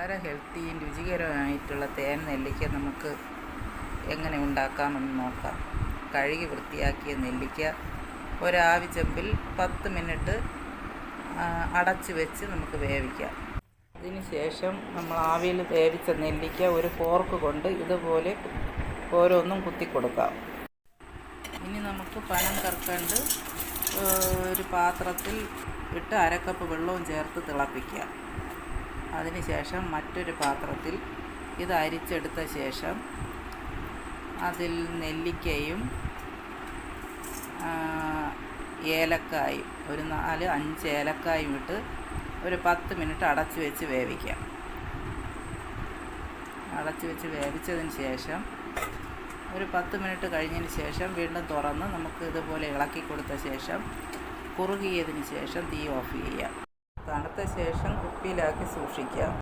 വളരെ ഹെൽത്തിയും രുചികരമായിട്ടുള്ള തേൻ നെല്ലിക്ക നമുക്ക് എങ്ങനെ ഉണ്ടാക്കാമെന്ന് നോക്കാം. കഴുകി വൃത്തിയാക്കിയ നെല്ലിക്ക ഒരാവി ചെമ്പിൽ 10 മിനിറ്റ് അടച്ച് വെച്ച് നമുക്ക് വേവിക്കാം. അതിന് ശേഷം നമ്മൾ ആവിയിൽ വേവിച്ച നെല്ലിക്ക ഒരു ഫോർക്ക് കൊണ്ട് ഇതുപോലെ ഓരോന്നും കുത്തിക്കൊടുക്കാം. ഇനി നമുക്ക് പനം കർക്കണ്ട് ഒരു പാത്രത്തിൽ ഇട്ട് 1/2 കപ്പ് വെള്ളവും ചേർത്ത് തിളപ്പിക്കാം. അതിനുശേഷം മറ്റൊരു പാത്രത്തിൽ ഇത് അരിച്ചെടുത്ത ശേഷം അതിൽ നെല്ലിക്കയും ഏലക്കായും ഒരു 4-5 ഏലക്കായും ഇട്ട് ഒരു 10 മിനിറ്റ് അടച്ചു വെച്ച് വേവിക്കാം. അടച്ചു വെച്ച് വേവിച്ചതിന് ശേഷം ഒരു 10 മിനിറ്റ് കഴിഞ്ഞതിന് ശേഷം വീണ്ടും തുറന്ന് നമുക്ക് ഇതുപോലെ ഇളക്കി കൊടുത്ത ശേഷം കുറുകിയതിന് ശേഷം തീ ഓഫ് ചെയ്യാം. തണുത്ത ശേഷം കുപ്പിയിലാക്കി സൂക്ഷിക്കാം.